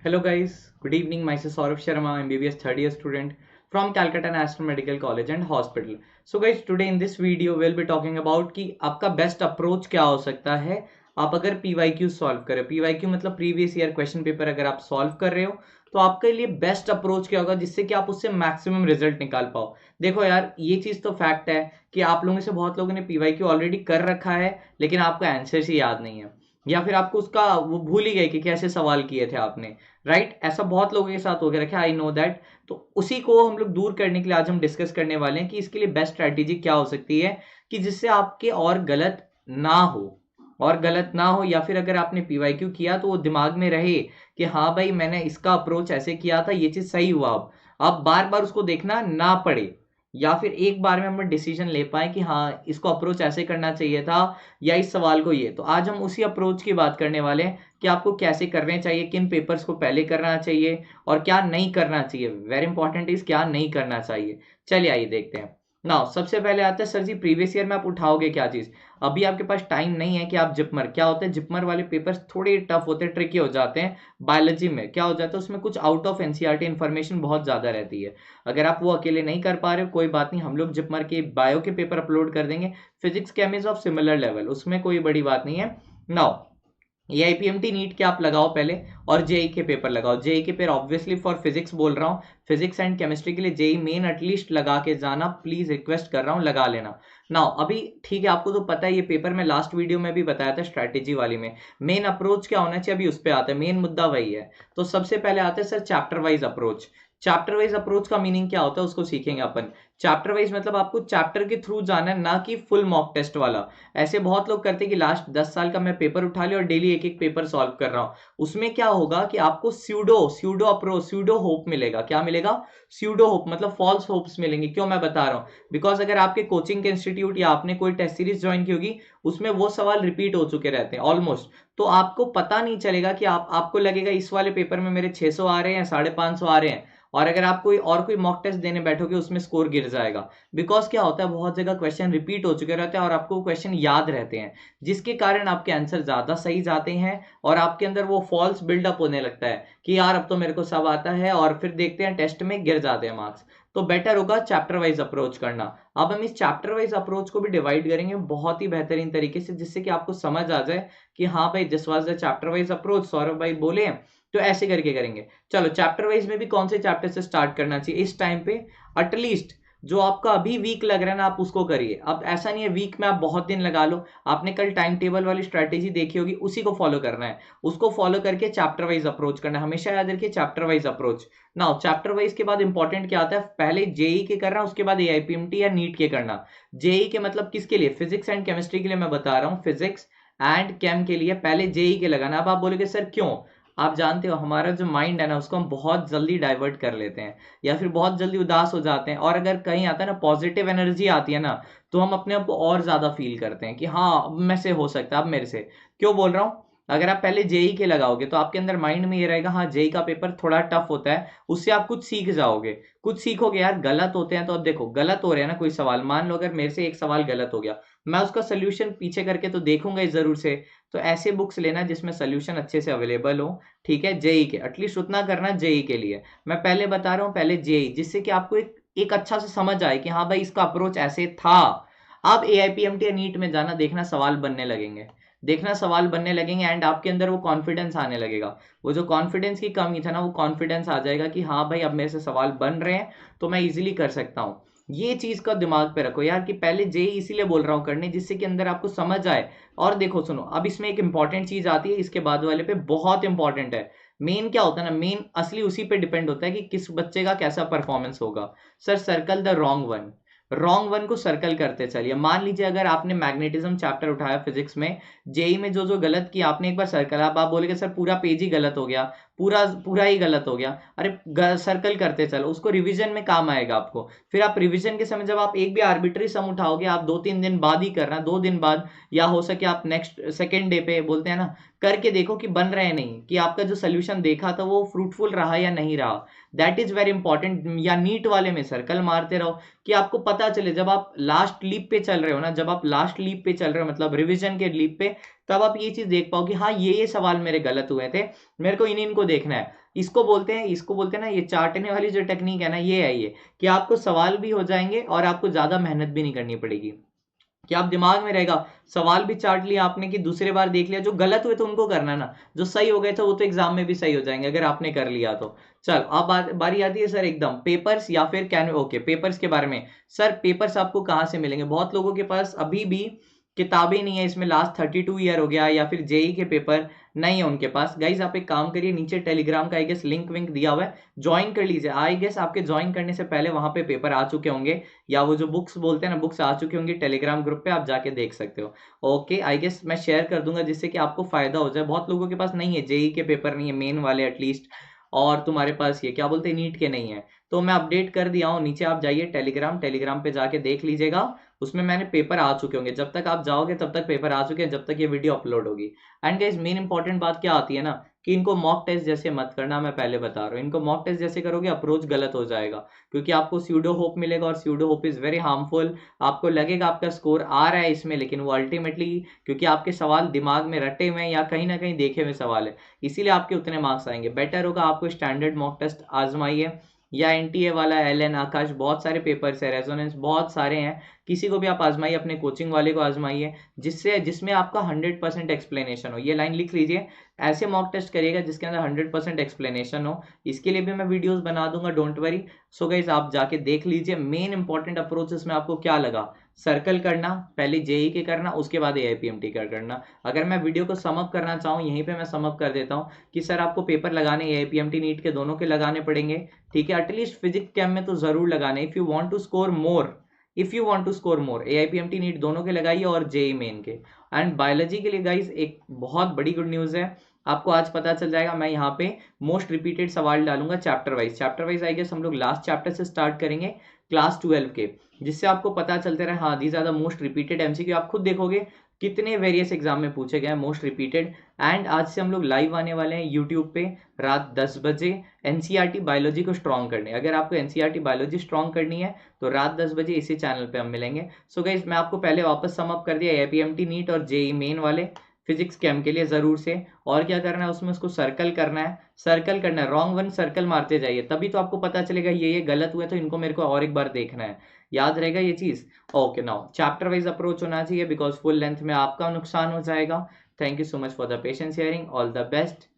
Hello guys, good evening. Myself Saurabh Sharma, MBBS third year student from Calcutta National Medical College and Hospital. So guys, today in this video we'll be talking about कि आपका best approach क्या हो सकता है आप अगर PYQ solve करें। PYQ मतलब प्रीवियस ईयर क्वेश्चन पेपर अगर आप सॉल्व कर रहे हो तो आपके लिए बेस्ट अप्रोच क्या होगा जिससे कि आप उससे मैक्सिमम रिजल्ट निकाल पाओ। देखो यार, ये चीज तो फैक्ट है कि आप लोगों में से बहुत लोगों ने PYQ ऑलरेडी कर रखा है लेकिन आपको आंसर ही याद नहीं है या फिर आपको उसका वो भूल ही गए कि कैसे सवाल किए थे आपने। राइट, ऐसा बहुत लोगों के साथ हो गया रखा, आई नो दैट। तो उसी को हम लोग दूर करने के लिए आज हम डिस्कस करने वाले हैं कि इसके लिए बेस्ट स्ट्रैटेजी क्या हो सकती है कि जिससे आपके और गलत ना हो या फिर अगर आपने PYQ किया तो वो दिमाग में रहे कि हाँ भाई मैंने इसका अप्रोच ऐसे किया था, ये चीज सही हुआ। अब बार बार उसको देखना ना पड़े या फिर एक बार में हम डिसीजन ले पाए कि हाँ इसको अप्रोच ऐसे करना चाहिए था या इस सवाल को ये। तो आज हम उसी अप्रोच की बात करने वाले हैं कि आपको कैसे करने चाहिए, किन पेपर्स को पहले करना चाहिए और क्या नहीं करना चाहिए। वेरी इंपॉर्टेंट इज क्या नहीं करना चाहिए। चलिए आइए देखते हैं। नाउ सबसे पहले आता है सर जी प्रीवियस ईयर में आप उठाओगे क्या चीज। अभी आपके पास टाइम नहीं है कि आप जिपमर, क्या होता है जिपमर वाले पेपर्स थोड़े टफ होते हैं, ट्रिकी हो जाते हैं। बायोलॉजी में क्या हो जाता है, उसमें कुछ आउट ऑफ एनसीईआरटी इन्फॉर्मेशन बहुत ज्यादा रहती है। अगर आप वो अकेले नहीं कर पा रहे हो कोई बात नहीं, हम लोग जिपमर के बायो के पेपर अपलोड कर देंगे। Physics chemistry of similar level, उसमें कोई बड़ी बात नहीं है। नाउ AIPMT नीट के आप लगाओ पहले और जेई के पेपर लगाओ। जेई के पेपर ऑब्वियसली फॉर फिजिक्स बोल रहा हूँ, फिजिक्स एंड केमिस्ट्री के लिए जेई मेन एटलीस्ट लगा के जाना, प्लीज रिक्वेस्ट कर रहा हूँ, लगा लेना। नाउ अभी ठीक है, आपको तो पता है ये पेपर में लास्ट वीडियो में भी बताया था स्ट्रैटेजी वाली में मेन अप्रोच क्या होना चाहिए, अभी उस पर आता है, मेन मुद्दा वही है। तो सबसे पहले आता है sir chapter wise approach. Chapter wise approach का मीनिंग क्या होता है उसको सीखेंगे अपन। चैप्टर वाइज मतलब आपको चैप्टर के थ्रू जाना है, ना कि फुल मॉक टेस्ट वाला। ऐसे बहुत लोग करते हैं कि लास्ट 10 साल का मैं पेपर उठा लिया और डेली एक एक पेपर सॉल्व कर रहा हूं। उसमें क्या होगा कि आपको pseudo pseudo approach, pseudo hope मिलेगा। क्या मिलेगा? स्यूडो होप मतलब फॉल्स होप्स मिलेंगे। क्यों मैं बता रहा हूँ, बिकॉज अगर आपके कोचिंग के इंस्टीट्यूट या आपने कोई टेस्ट सीरीज ज्वाइन की होगी उसमें वो सवाल रिपीट हो चुके रहते हैं ऑलमोस्ट। तो आपको पता नहीं चलेगा कि आपको लगेगा इस वाले पेपर में मेरे 600 आ रहे हैं, 550 आ रहे हैं, और अगर आप कोई मॉक टेस्ट देने बैठोगे उसमें स्कोर गिर जाएगा। बिकॉज क्या होता है, बहुत जगह क्वेश्चन रिपीट हो चुके रहते हैं और आपको क्वेश्चन याद रहते हैं, जिसके कारण आपके आंसर ज्यादा सही जाते हैं और आपके अंदर वो फॉल्स बिल्डअप होने लगता है कि यार अब तो मेरे को सब आता है, और फिर देखते हैं टेस्ट में गिर जाते हैं मार्क्स। तो बेटर होगा चैप्टर वाइज अप्रोच करना। अब हम इस चैप्टर वाइज अप्रोच को भी डिवाइड करेंगे बहुत ही बेहतरीन तरीके से, जिससे कि आपको समझ आ जाए कि हाँ भाई this was the chapter wise approach, Saurabh भाई बोले हैं तो ऐसे करके करेंगे। चलो चैप्टर वाइज में भी कौन से चैप्टर से स्टार्ट करना चाहिए इस टाइम पे, एटलीस्ट जो आपका अभी वीक लग रहा है ना आप उसको करिए। अब ऐसा नहीं है वीक में आप बहुत दिन लगा लो, आपने कल टाइम टेबल वाली स्ट्रेटेजी देखी होगी, उसी को फॉलो करना है। उसको फॉलो करके चैप्टर वाइज अप्रोच करना है, हमेशा याद रखिए chapter wise approach. Now chapter wise के बाद इंपॉर्टेंट क्या आता है, पहले जेई के करना, उसके बाद AIPMT या नीट के करना। जेई के मतलब किसके लिए, फिजिक्स एंड केमिस्ट्री के लिए मैं बता रहा हूँ, फिजिक्स एंड केम के लिए पहले जेई के लगाना। अब आप बोलोगे सर क्यों, आप जानते हो हमारा जो माइंड है ना उसको हम बहुत जल्दी डाइवर्ट कर लेते हैं या फिर बहुत जल्दी उदास हो जाते हैं, और अगर कहीं आता है ना पॉजिटिव एनर्जी आती है ना तो हम अपने आप को और ज्यादा फील करते हैं कि हाँ अब मैं से हो सकता है, अब मेरे से। क्यों बोल रहा हूँ, अगर आप पहले जेई के लगाओगे तो आपके अंदर माइंड में ये रहेगा हाँ जेई का पेपर थोड़ा टफ होता है, उससे आप कुछ सीख जाओगे, कुछ सीखोगे। यार गलत होते हैं तो अब देखो गलत हो रहे हैं ना कोई सवाल, मान लो अगर मेरे से एक सवाल गलत हो गया, मैं उसका सोल्यूशन पीछे करके तो देखूंगा ही जरूर से। तो ऐसे बुक्स लेना जिसमें सोल्यूशन अच्छे से अवेलेबल हो। ठीक है, जेई के एटलीस्ट उतना करना, जेई के लिए मैं पहले बता रहा हूँ, पहले जेई, जिससे कि आपको एक अच्छा से समझ आए कि हाँ भाई इसका अप्रोच ऐसे था। आप AIPMT या नीट में जाना, देखना सवाल बनने लगेंगे, देखना सवाल बनने लगेंगे एंड आपके अंदर वो कॉन्फिडेंस आने लगेगा। वो जो कॉन्फिडेंस की कमी था ना वो कॉन्फिडेंस आ जाएगा कि हाँ भाई अब मेरे से सवाल बन रहे हैं तो मैं इजीली कर सकता हूँ। ये चीज का दिमाग पे रखो यार कि पहले जेई इसीलिए बोल रहा हूँ करने, जिससे कि अंदर आपको समझ आए। और देखो सुनो, अब इसमें एक इंपॉर्टेंट चीज आती है, इसके बाद वाले पे बहुत इंपॉर्टेंट है। मेन क्या होता है ना, मेन असली उसी पे डिपेंड होता है कि किस बच्चे का कैसा परफॉर्मेंस होगा। Sir circle the wrong one, wrong one को सर्कल करते चलिए। मान लीजिए अगर आपने मैग्नेटिज्म चैप्टर उठाया फिजिक्स में, जेई में जो जो गलत किया आपने एक बार सर्कल, आप बोलेगे सर पूरा पेज ही गलत हो गया, पूरा पूरा ही गलत हो गया। अरे सर्कल करते चलो, उसको रिवीजन में काम आएगा आपको। फिर आप रिवीजन के समय जब आप एक भी आर्बिट्री सम उठाओगे, आप 2-3 दिन बाद ही करना, 2 दिन बाद, या हो सके आप नेक्स्ट सेकेंड डे पे, बोलते हैं ना, करके देखो कि बन रहे हैं नहीं, कि आपका जो सोल्यूशन देखा था वो फ्रूटफुल रहा या नहीं रहा। That is very important. या नीट वाले में सर्कल मारते रहो कि आपको पता चले, जब आप लास्ट लीप पे चल रहे हो ना, जब आप लास्ट लीप पे चल रहे हो मतलब रिवीजन के लीप पे, तब आप ये चीज देख पाओ कि हाँ ये सवाल मेरे गलत हुए थे, मेरे को इन इनको देखना है। इसको बोलते हैं ना, ये चाटने वाली जो टेक्निक है ना, ये है ये कि आपको सवाल भी हो जाएंगे और आपको ज्यादा मेहनत भी नहीं करनी पड़ेगी, कि आप दिमाग में रहेगा, सवाल भी चाट लिया आपने कि दूसरे बार देख लिया, जो गलत हुए तो उनको करना ना, जो सही हो गए थे वो तो एग्जाम में भी सही हो जाएंगे अगर आपने कर लिया तो। चल अब बारी आती है सर एकदम पेपर्स या फिर कैन, ओके पेपर्स के बारे में। सर पेपर्स आपको कहाँ से मिलेंगे? बहुत लोगों के पास अभी भी किताबें नहीं है, इसमें लास्ट 32 ईयर हो गया, या फिर जेई के पेपर नहीं है उनके पास। गाइज आप एक काम करिए, नीचे टेलीग्राम का आई गेस लिंक विंक दिया हुआ है, ज्वाइन कर लीजिए। आई गेस आपके ज्वाइन करने से पहले वहां पे पेपर आ चुके होंगे, या वो जो बुक्स बोलते हैं ना, बुक्स आ चुकी होंगी टेलीग्राम ग्रुप पे, आप जाके देख सकते हो। ओके आई गेस मैं शेयर कर दूंगा जिससे कि आपको फायदा हो जाए। बहुत लोगों के पास नहीं है, जेई के पेपर नहीं है मेन वाले एटलीस्ट, और तुम्हारे पास ये क्या बोलते हैं नीट के नहीं है, तो मैं अपडेट कर दिया हूँ। नीचे आप जाइए टेलीग्राम पे जाके देख लीजिएगा, उसमें मैंने पेपर आ चुके होंगे। जब तक आप जाओगे तब तक पेपर आ चुके हैं, जब तक ये वीडियो अपलोड होगी। एंड गाइस मेन इंपॉर्टेंट बात क्या आती है ना, कि इनको मॉक टेस्ट जैसे मत करना, मैं पहले बता रहा हूँ। इनको मॉक टेस्ट जैसे करोगे अप्रोच गलत हो जाएगा, क्योंकि आपको स्यूडो होप मिलेगा, और pseudo hope is very harmful. आपको लगेगा आपका स्कोर आ रहा है इसमें, लेकिन वो अल्टीमेटली, क्योंकि आपके सवाल दिमाग में रटे हुए हैं या कहीं ना कहीं देखे हुए सवाल है, इसीलिए आपके उतने मार्क्स आएंगे। बेटर होगा आपको स्टैंडर्ड मॉक टेस्ट आजमाइए, या एनटीए वाला, एलएन, आकाश, बहुत सारे पेपर्स है, रेजोनेंस बहुत सारे हैं, किसी को भी आप आजमाइए, अपने कोचिंग वाले को आजमाइए, जिसमें आपका 100% एक्सप्लेनेशन हो। ये लाइन लिख लीजिए, ऐसे मॉक टेस्ट करिएगा जिसके अंदर 100% एक्सप्लेनेशन हो। इसके लिए भी मैं वीडियोस बना दूंगा, डोंट वरी। सो गाइस आप जाके देख लीजिए। मेन इंपॉर्टेंट अप्रोच इसमें आपको क्या लगा, सर्कल करना, पहले जेई के करना, उसके बाद एआईपीएमटी का करना। अगर मैं वीडियो को समअप करना चाहूँ, यहीं पे मैं समअप कर देता हूँ कि सर आपको पेपर लगाने एआईपीएमटी नीट के दोनों के लगाने पड़ेंगे, ठीक है, एटलीस्ट फिजिक्स केम में तो जरूर लगाने। If you want to score more AIPMT NEET दोनों के लगाइए, और जेई मेन के। एंड बायोलॉजी के लिए गाइस एक बहुत बड़ी गुड न्यूज है, आपको आज पता चल जाएगा। मैं यहाँ पे मोस्ट रिपीटेड सवाल डालूंगा चैप्टर वाइज आई गेस हम लोग लास्ट चैप्टर से स्टार्ट करेंगे, क्लास 12 के, जिससे आपको पता चलते रहे हाँ these are the most repeated MCQ. आप खुद देखोगे कितने वेरियस एग्जाम में पूछे गए मोस्ट रिपीटेड। एंड आज से हम लोग लाइव आने वाले हैं यूट्यूब पे रात 10 बजे एनसीईआरटी बायोलॉजी को स्ट्रॉन्ग करने। अगर आपको एनसीईआरटी बायोलॉजी स्ट्रॉन्ग करनी है तो रात 10 बजे इसी चैनल पे हम मिलेंगे। सो गाइस मैं आपको पहले वापस समअप कर दिया, एआईपीएमटी नीट और जेई मेन वाले फिजिक्स केम के लिए जरूर से। और क्या करना है उसमें, उसको सर्कल करना है, रॉन्ग वन सर्कल मारते जाइए, तभी तो आपको पता चलेगा ये गलत हुए तो इनको मेरे को और एक बार देखना है। याद रहेगा ये चीज? Okay now chapter wise approach होना चाहिए, बिकॉज फुल लेंथ में आपका नुकसान हो जाएगा। Thank you so much for the patience hearing, all the best.